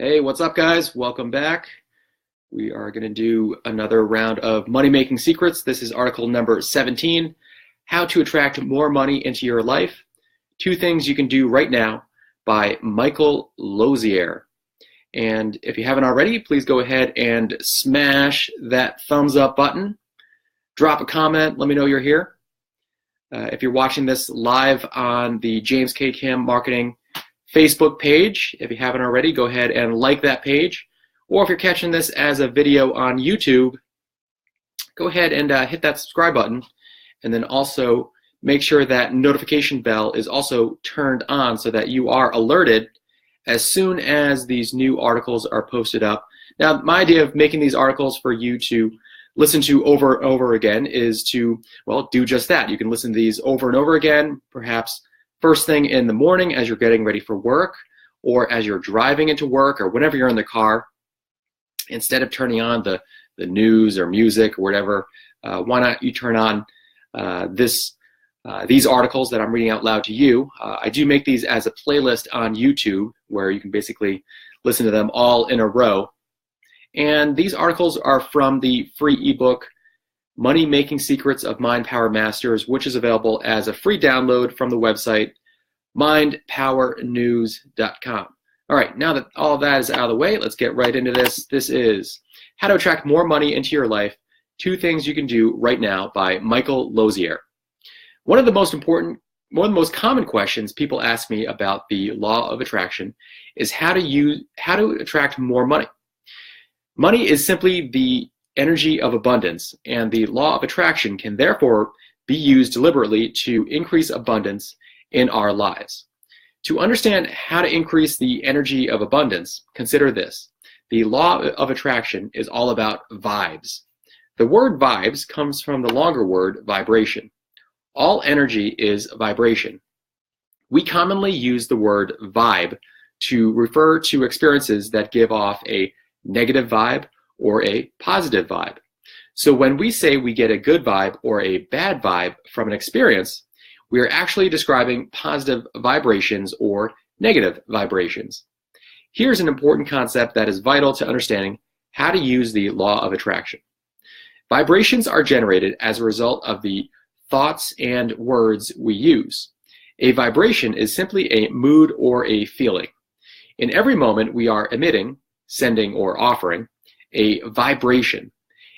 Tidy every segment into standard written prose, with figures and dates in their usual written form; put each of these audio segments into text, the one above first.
Hey, what's up, guys? Welcome back. We are going to do another round of money-making secrets. This is article number 17, How to Attract More Money into Your Life. 2 Things You Can Do Right Now by Michael Losier. And if you haven't already, please go ahead and smash that thumbs up button. Drop a comment. Let me know you're here. If you're watching this live on the James K. Kim Marketing Facebook page, if you haven't already, go ahead and like that page. Or if you're catching this as a video on YouTube, go ahead and hit that subscribe button, and then also make sure that notification bell is also turned on so that you are alerted as soon as these new articles are posted up. Now, my idea of making these articles for you to listen to over and over again is to, well, do just that. You can listen to these over and over again, perhaps first thing in the morning as you're getting ready for work, or as you're driving into work, or whenever you're in the car. Instead of turning on the news or music or whatever, why not you turn on these articles that I'm reading out loud to you. I do make these as a playlist on YouTube where you can basically listen to them all in a row. And these articles are from the free ebook, Money Making Secrets of Mind Power Masters, which is available as a free download from the website mindpowernews.com. All right, now that all of that is out of the way, let's get right into this. This is How to Attract More Money into Your Life, 2 Things You Can Do Right Now by Michael Losier. One of the most common questions people ask me about the law of attraction is how to attract more money. Money is simply the energy of abundance, and the law of attraction can therefore be used deliberately to increase abundance in our lives. To understand how to increase the energy of abundance, consider this. The law of attraction is all about vibes. The word vibes comes from the longer word vibration. All energy is vibration. We commonly use the word vibe to refer to experiences that give off a negative vibe or a positive vibe. So when we say we get a good vibe or a bad vibe from an experience, we are actually describing positive vibrations or negative vibrations. Here's an important concept that is vital to understanding how to use the law of attraction. Vibrations are generated as a result of the thoughts and words we use. A vibration is simply a mood or a feeling. In every moment, we are emitting, sending, or offering a vibration.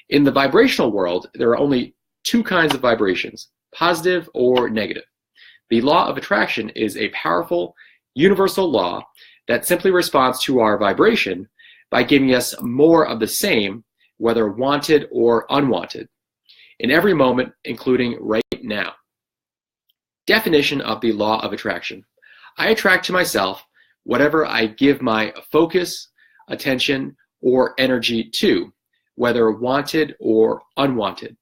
In the vibrational world, there are only 2 kinds of vibrations, positive or negative. The law of attraction is a powerful, universal law that simply responds to our vibration by giving us more of the same, whether wanted or unwanted, in every moment, including right now. Definition of the law of attraction. I attract to myself whatever I give my focus, attention, or energy to, whether wanted or unwanted.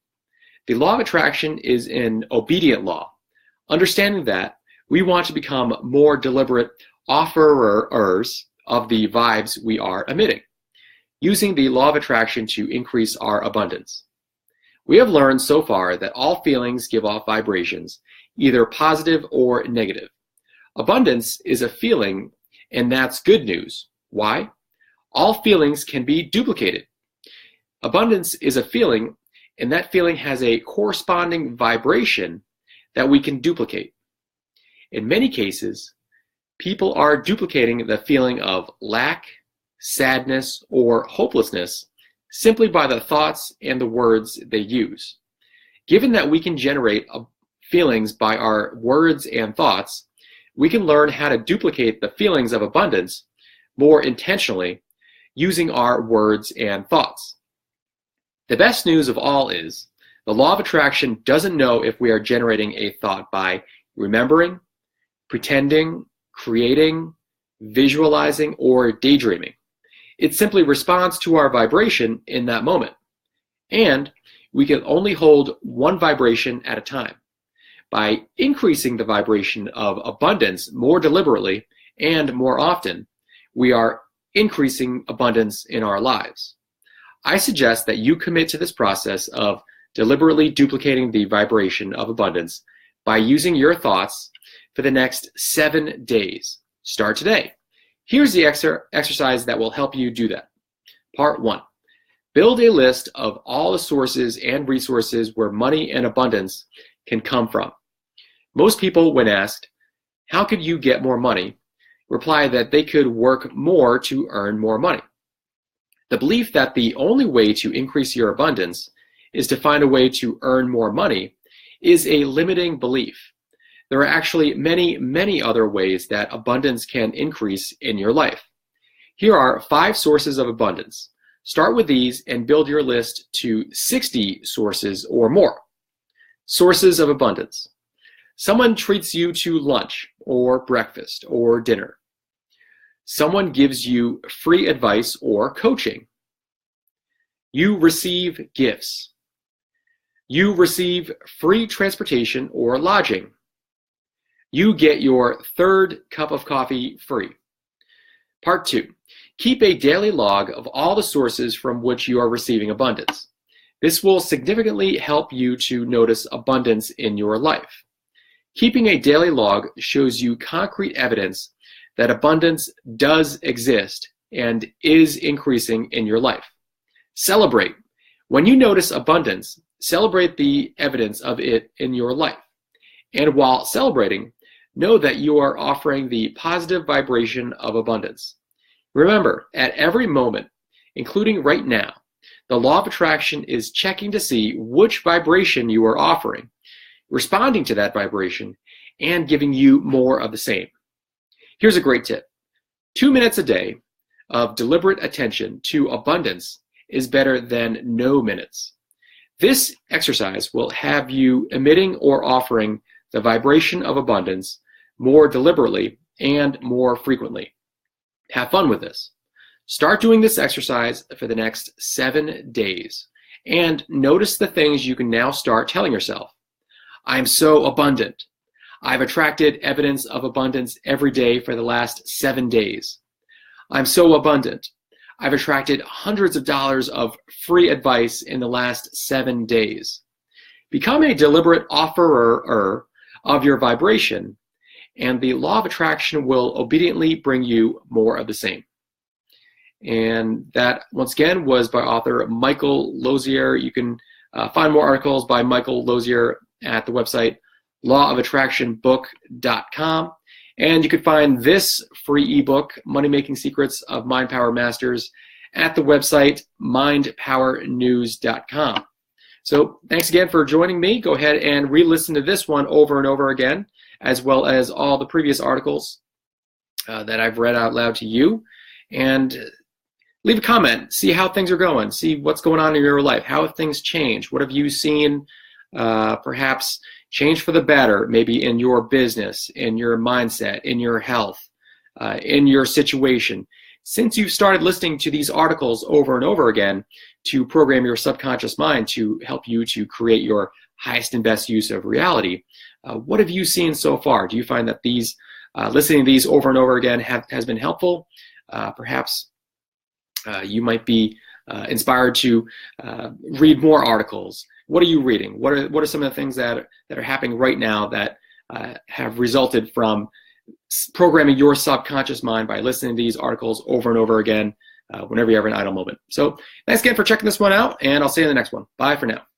The law of attraction is an obedient law. Understanding that, we want to become more deliberate offerers of the vibes we are emitting, using the law of attraction to increase our abundance. We have learned so far that all feelings give off vibrations, either positive or negative. Abundance is a feeling, and that's good news. Why? All feelings can be duplicated. Abundance is a feeling, and that feeling has a corresponding vibration that we can duplicate. In many cases, people are duplicating the feeling of lack, sadness, or hopelessness simply by the thoughts and the words they use. Given that we can generate feelings by our words and thoughts, we can learn how to duplicate the feelings of abundance more intentionally using our words and thoughts. The best news of all is the law of attraction doesn't know if we are generating a thought by remembering, pretending, creating, visualizing, or daydreaming. It simply responds to our vibration in that moment. And we can only hold one vibration at a time. By increasing the vibration of abundance more deliberately and more often, we are increasing abundance in our lives. I suggest that you commit to this process of deliberately duplicating the vibration of abundance by using your thoughts for the next 7 days. Start today. Here's the exercise that will help you do that. Part 1. Build a list of all the sources and resources where money and abundance can come from. Most people, when asked, how could you get more money, reply that they could work more to earn more money. The belief that the only way to increase your abundance is to find a way to earn more money is a limiting belief. There are actually many, many other ways that abundance can increase in your life. Here are 5 sources of abundance. Start with these and build your list to 60 sources or more. Sources of abundance. Someone treats you to lunch or breakfast or dinner. Someone gives you free advice or coaching. You receive gifts. You receive free transportation or lodging. You get your 3rd cup of coffee free. Part 2. Keep a daily log of all the sources from which you are receiving abundance. This will significantly help you to notice abundance in your life. Keeping a daily log shows you concrete evidence that abundance does exist and is increasing in your life. Celebrate. When you notice abundance, celebrate the evidence of it in your life. And while celebrating, know that you are offering the positive vibration of abundance. Remember, at every moment, including right now, the law of attraction is checking to see which vibration you are offering, responding to that vibration, and giving you more of the same. Here's a great tip. 2 minutes a day of deliberate attention to abundance is better than no minutes. This exercise will have you emitting or offering the vibration of abundance more deliberately and more frequently. Have fun with this. Start doing this exercise for the next 7 days and notice the things you can now start telling yourself. I am so abundant. I've attracted evidence of abundance every day for the last 7 days. I'm so abundant. I've attracted hundreds of dollars of free advice in the last 7 days. Become a deliberate offerer of your vibration, and the law of attraction will obediently bring you more of the same. And that, once again, was by author Michael Losier. You can find more articles by Michael Losier at the website lawofattractionbook.com. And you can find this free ebook, Money Making Secrets of Mind Power Masters, at the website mindpowernews.com. So thanks again for joining me. Go ahead and re-listen to this one over and over again, as well as all the previous articles that I've read out loud to you. And leave a comment. See how things are going. See what's going on in your life. How have things changed? What have you seen perhaps change for the better, maybe in your business, in your mindset, in your health, in your situation? Since you've started listening to these articles over and over again to program your subconscious mind to help you to create your highest and best use of reality, what have you seen so far? Do you find that these listening to these over and over again has been helpful? Perhaps you might be inspired to read more articles. What are you reading? What are some of the things that are happening right now that have resulted from programming your subconscious mind by listening to these articles over and over again whenever you have an idle moment? So thanks again for checking this one out, and I'll see you in the next one. Bye for now.